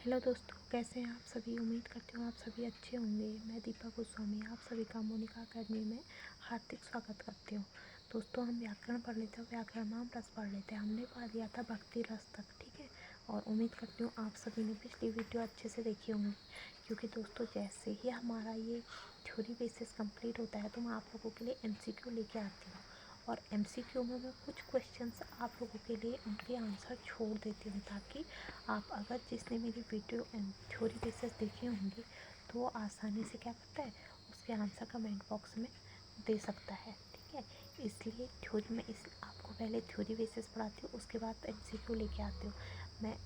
Hello दोस्तों, कैसे हैं आप सभी। उम्मीद करती हूँ आप सभी अच्छे होंगे। मैं दीपा गोस्वामी आप सभी का मोनिका अकेडमी में हार्दिक स्वागत करती हूँ। दोस्तों, हम व्याकरण पढ़ लेते हैं, व्याकरणाम रस पढ़ लेते हैं। हमने पढ़ लिया था भक्ति रस तक, ठीक है। और उम्मीद करती हूँ आप सभी ने पिछली वीडियो अच्छे से देखी होंगी, क्योंकि दोस्तों जैसे ही हमारा ये थ्योरी बेसिस कंप्लीट होता है तो मैं आप लोगों के लिए MCQ लेके आती हूँ। और MCQ में मैं कुछ क्वेश्चंस आप लोगों के लिए उनके आंसर छोड़ देती हूँ, ताकि आप अगर जिसने मेरी वीडियो थ्योरी बेसिस देखी होंगी तो वो आसानी से क्या करता है, उसके आंसर कमेंट बॉक्स में दे सकता है, ठीक है। इसलिए थ्योरी में आपको पहले थ्योरी बेसिस पढ़ाती हूँ, उसके बाद MCQ लेके आती हूँ। मैं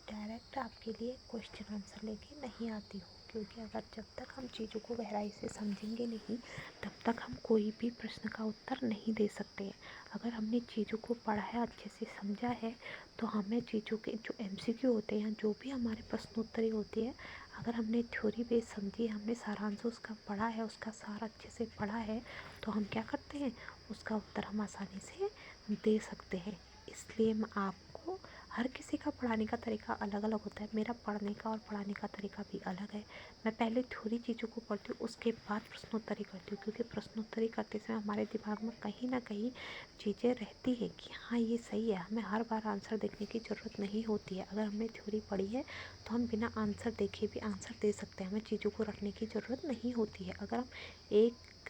डायरेक्ट आपके लिए क्वेश्चन आंसर लेके नहीं आती हूँ, क्योंकि अगर जब तक हम चीज़ों को गहराई से समझेंगे नहीं तब तक हम कोई भी प्रश्न का उत्तर नहीं दे सकते हैं। अगर हमने चीज़ों को पढ़ा है, अच्छे से समझा है, तो हमें चीज़ों के जो MCQ होते हैं, जो भी हमारे प्रश्नोत्तरी होती है, अगर हमने थ्योरी बेस समझी, हमने सारांश उसका पढ़ा है, उसका सार अच्छे से पढ़ा है, तो हम क्या करते हैं, उसका उत्तर हम आसानी से दे सकते हैं। इसलिए मैं आपको, हर किसी का पढ़ाने का तरीका अलग अलग होता है। मेरा पढ़ने का और पढ़ाने का तरीका भी अलग है। मैं पहले थोड़ी चीज़ों को पढ़ती हूँ, उसके बाद प्रश्नोत्तरी करती हूँ, क्योंकि प्रश्नोत्तरी करते समय हमारे दिमाग में कहीं ना कहीं चीज़ें रहती हैं कि हाँ ये सही है। हमें हर बार आंसर देखने की ज़रूरत नहीं होती है। अगर हमने थ्योरी पढ़ी है तो हम बिना आंसर देखे भी आंसर दे सकते हैं। हमें चीज़ों को रटने की ज़रूरत नहीं होती है। अगर हम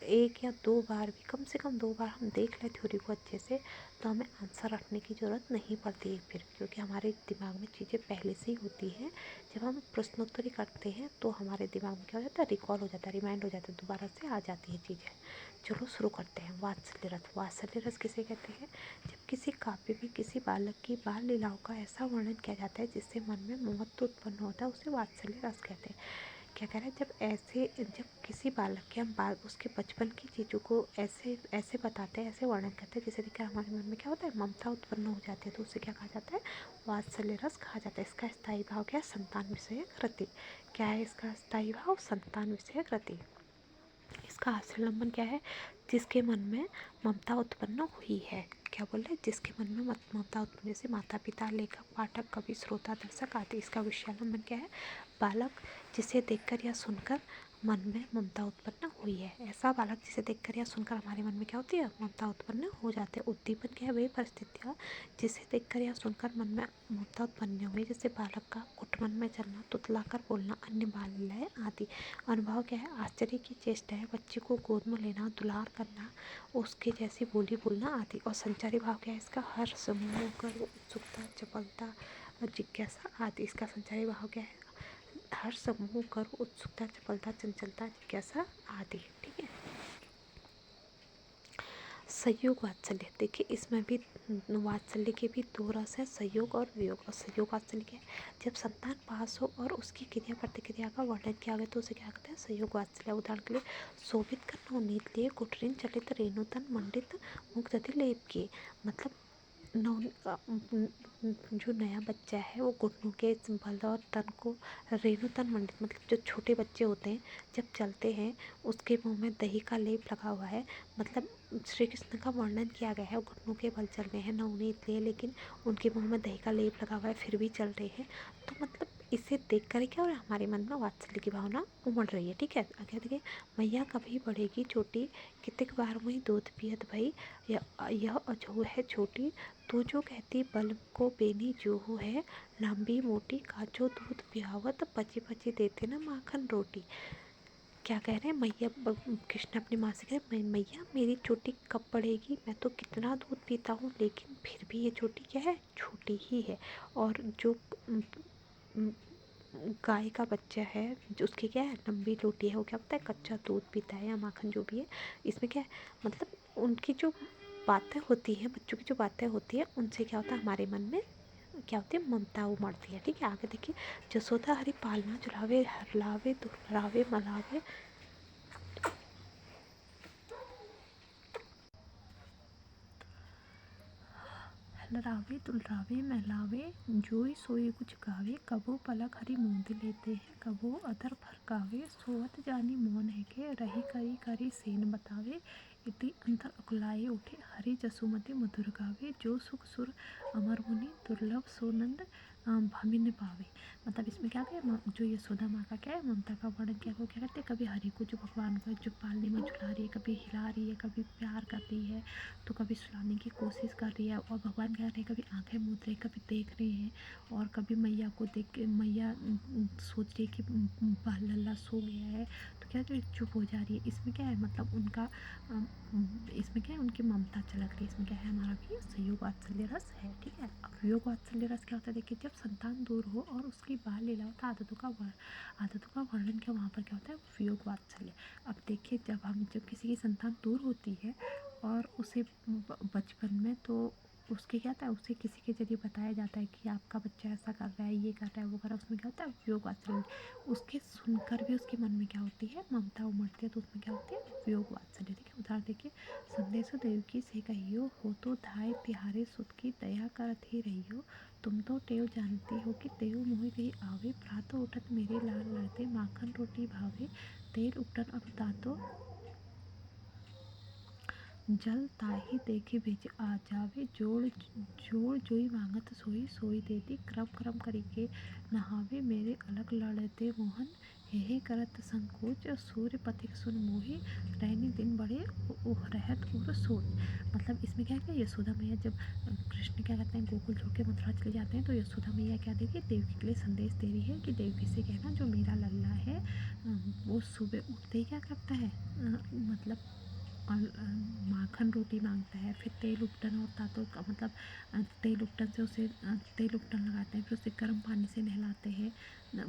एक या दो बार भी, कम से कम 2 बार हम देख लें थ्योरी को अच्छे से, तो हमें आंसर रखने की ज़रूरत नहीं पड़ती है फिर, क्योंकि हमारे दिमाग में चीज़ें पहले से ही होती हैं। जब हम प्रश्नोत्तरी करते हैं तो हमारे दिमाग में क्या हो जाता है, रिकॉल हो जाता है, रिमाइंड हो जाता है, दोबारा से आ जाती है चीज़ें। चलो शुरू करते हैं। वात्सल्य रस। वात्सल्य रस किसे कहते हैं? जब किसी काव्य में किसी बालक की बाल लीलाओं का ऐसा वर्णन किया जाता है जिससे मन में ममत्व उत्पन्न होता है, उसे वात्सल्य रस कहते हैं। क्या कह रहे हैं, जब किसी बालक के हम बाल उसके बचपन की चीज़ों को ऐसे ऐसे बताते हैं, ऐसे वर्णन करते हैं, जिसे देखकर हमारे मन में क्या होता है, ममता उत्पन्न हो जाती है, तो उसे क्या कहा जाता है, वात्सल्य रस कहा जाता है। इसका स्थायी भाव क्या है, संतान विषयक रति। क्या है इसका स्थायी भाव, संतान विषयक रति। इसका आश्रलंबन क्या है, जिसके मन में ममता उत्पन्न हुई है। क्या बोल रहे हैं, जिसके मन में ममता उत्पन्न, जैसे माता पिता, लेखक, पाठक, कवि, श्रोता, दर्शक आदि। इसका विषयालंबन क्या है, बालक जिसे देखकर या सुनकर मन में ममता उत्पन्न हुई है। ऐसा बालक जिसे देखकर या सुनकर हमारे मन में क्या होती है, ममता उत्पन्न हो जाती है। उद्दीपन क्या है, वही परिस्थितियाँ जिसे देखकर या सुनकर मन में ममता उत्पन्न हुई, जैसे बालक का घुटमन में चलना, तुतलाकर बोलना, अन्य बाल्य आदि। अनुभव क्या है, आश्चर्य की चेष्टा है, बच्चे को गोद में लेना, दुलार करना, उसके जैसी बोली बोलना आदि। और संचारी भाव क्या है इसका, हर्ष, मोह, गर्व, उत्सुकता, चपलता, जिज्ञासा आदि। इसका संचारी भाव क्या है, हर्ष, मोह, गर्व, उत्सुकता, चपलता, चंचलता, जिज्ञासा आदि, ठीक है। संयोग वात्सल्य, देखिए इसमें भी वात्सल्य के भी 2 रस है, संयोग और वियोग। और संयोग वात्सल्य क्या है, जब संतान पास हो और उसकी क्रिया प्रतिक्रिया का वर्णन किया गया तो उसे क्या कहते हैं, संयोग वात्सल्य। उदाहरण के लिए, शोभित करना उम्मीद लिए, कुटरीन चलित रेणुतन मंडित मुग्धति लेप किए। मतलब जो नया बच्चा है वो घुटनों के बल और तन को रेणुतन मंडित, मतलब जो छोटे बच्चे होते हैं जब चलते हैं उसके मुंह में दही का लेप लगा हुआ है। मतलब श्री कृष्ण का वर्णन किया गया है, घुटनों के बल चल रहे हैं, नवनीत लिए, लेकिन उनके मुंह में दही का लेप लगा हुआ है, फिर भी चल रहे हैं। तो मतलब इसे देख कर क्या हो रहा है, हमारे मन में वात्सल्य की भावना उमड़ रही है, ठीक है। आगे देखिए, मैया कभी बढ़ेगी चोटी, कितक बार वही दूध पियत भई, यह अजो है छोटी, तू जो कहती बल को बेनी जो है, लंबी मोटी काचो दूध पियावत, पची पची देते ना माखन रोटी। क्या कह रहे हैं, मैया कृष्ण अपनी माँ से कह रहे हैं, मैया मेरी चोटी कब बढ़ेगी, मैं तो कितना दूध पीता हूँ, लेकिन फिर भी ये चोटी क्या है, छोटी ही है। और जो गाय का बच्चा है, जो उसकी क्या है, लंबी रोटी है, वो क्या होता है, कच्चा दूध पीता है या माखन जो भी है। इसमें क्या है, मतलब उनकी जो बातें होती हैं, बच्चों की जो बातें होती है, उनसे क्या होता है, हमारे मन में क्या होती है, ममता उमड़ती है, ठीक है। आगे देखिए, जसोदा हरि पालना झुलावे, हरलावे दुहरावे मलावे, लरावे दुलरावे महलावे, जोई सोई कुछ गावे, कबो पलक हरि मूंद लेते हैं, कबो अधर फरकावे, सोवत जानी मौन है के, रही करी करी सेन बतावे, इति अंतर अकुलाए उठे, हरि जसुमति मधुर गावे, जो सुख सुर अमर मुनि, दुर्लभ सोनंद भमिन ने पावे। मतलब इसमें क्या है, जो यशोदा माँ का क्या है, ममता का वर्णन क्या वो क्या करते हैं, कभी हरि को जो भगवान को जो पालने में झुला रही है, कभी हिला रही है, कभी प्यार कर रही है, तो कभी सुलाने की कोशिश कर रही है, और भगवान क्या कर रहे हैं, कभी आंखें मूंद रहे, कभी देख रहे हैं, और कभी मैया को देख के मैया सोच रही है कि बाल लल्ला सो गया है, तो क्या जो चुप हो जा रही है। इसमें क्या है, मतलब उनका इसमें क्या है, उनकी ममता झलक रही है। इसमें क्या है, हमारा भी संयोग वात्सल्य रस है। ठीक है, अब वियोग वात्सल्य रस क्या होता है, देखिए जब संतान दूर हो और उसकी बाल लीला होता है, आदतों का वर्णन क्या वहाँ पर क्या होता है, वियोग वात्सल्य। अब देखिए जब किसी की संतान दूर होती है और उसे बचपन में तो उसके क्या होता है, उसे किसी के जरिए बताया जाता है कि आपका बच्चा ऐसा कर रहा है, ये कर रहा है, वो कर रहा है, उसमें क्या होता है, वियोग वात्सल्य। उसके सुनकर भी उसके मन में क्या होती है, ममता उमड़ती है, तो उसमें क्या होती है, वियोग वात्सल्य। देखिए उदाहरण देखिए, संदेशो देवकी से कहियो, हो तो धाय तिहारे सुत की दया करत ही रहियो, तुम तो टेव जानती हो कि तेव मोहि रही आवे, प्रातो उठत मेरे लाल लड़ते, माखन रोटी भावे, तेल उपटन अब तातो जल ताहि देखि भिज आ जावे, जोड़ जोड़ जोई मांगत सोई सोई देती, क्रम क्रम करी के नहावे, मेरे अलग लड़ते मोहन, हे करत संकोच, सूर्य पथिक सुन मोहि, रैनी दिन बड़े रहत उर सोच। मतलब इसमें क्या है, यशोदा मैया जब कृष्ण क्या कहते हैं, गोकुल छोड़ के मथुरा चले जाते हैं, तो यशोदा मैया क्या देगी, देवकी के लिए संदेश दे रही है कि देवकी से कहना जो मेरा लल्ला है वो सुबह उठते ही क्या करता है, मतलब और माखन रोटी मांगता है, फिर तेल उपटन और तातों का मतलब तेल उपटन से उसे तेल उपटन लगाते हैं, फिर उसे गर्म पानी से नहलाते हैं।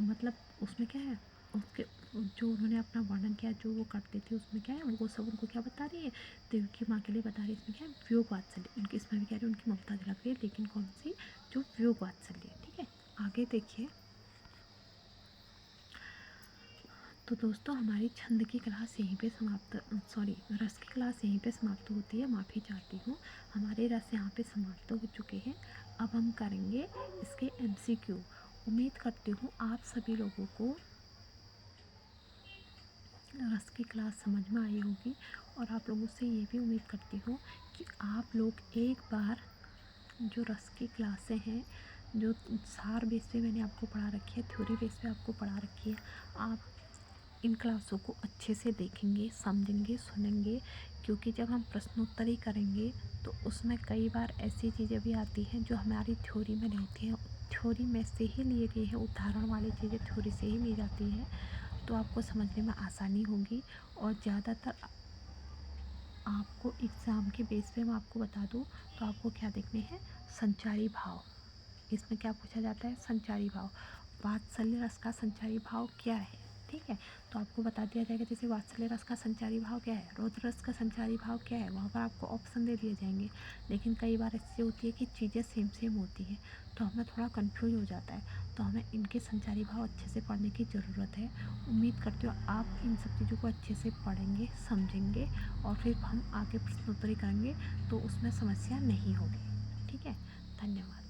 मतलब उसमें क्या है, उसके जो उन्होंने अपना वर्णन किया जो वो करते थे, उसमें क्या है, वो सब उनको क्या बता रही है, देवकी माँ के लिए बता रही है। इसमें क्या है, वियोग वात्सल्य, उनकी इसमें भी क्या है, उनकी ममता झलक रही है, लेकिन कौन सी, जो वियोग वात्सल्य। ठीक है, आगे देखिए। तो दोस्तों हमारी छंद की क्लास यहीं पे समाप्त, सॉरी रस की क्लास यहीं पे समाप्त होती है, माफ़ी चाहती हूँ। हमारे रस यहाँ पे समाप्त हो चुके हैं। अब हम करेंगे इसके MCQ। उम्मीद करती हूँ आप सभी लोगों को रस की क्लास समझ में आई होगी, और आप लोगों से ये भी उम्मीद करती हूँ कि आप लोग एक बार जो रस की क्लासें हैं, जो सार बेस पे मैंने आपको पढ़ा रखी है, थ्योरी बेस पे आपको पढ़ा रखी है, आप इन क्लासों को अच्छे से देखेंगे, समझेंगे, सुनेंगे, क्योंकि जब हम प्रश्नोत्तरी करेंगे तो उसमें कई बार ऐसी चीज़ें भी आती हैं जो हमारी थ्योरी में रहती हैं, थ्योरी में से ही लिए गए हैं, उदाहरण वाली चीज़ें थ्योरी से ही ली जाती हैं, तो आपको समझने में आसानी होगी। और ज़्यादातर आपको एग्ज़ाम के बेस पे मैं आपको बता दूँ, तो आपको क्या देखने हैं, संचारी भाव। इसमें क्या पूछा जाता है, संचारी भाव, वात्सल्य रस का संचारी भाव क्या है। ठीक है, तो आपको बता दिया जाएगा, जैसे वात्सल्य रस का संचारी भाव क्या है, रौद्र रस का संचारी भाव क्या है, वहाँ पर आपको ऑप्शन दे दिए जाएंगे। लेकिन कई बार ऐसी होती है कि चीज़ें सेम सेम होती हैं, तो हमें थोड़ा कन्फ्यूज हो जाता है, तो हमें इनके संचारी भाव अच्छे से पढ़ने की ज़रूरत है। उम्मीद करती हूँ आप इन सब चीज़ों को अच्छे से पढ़ेंगे, समझेंगे, और फिर हम आगे प्रश्नोत्तरी करेंगे तो उसमें समस्या नहीं होगी। ठीक है, धन्यवाद।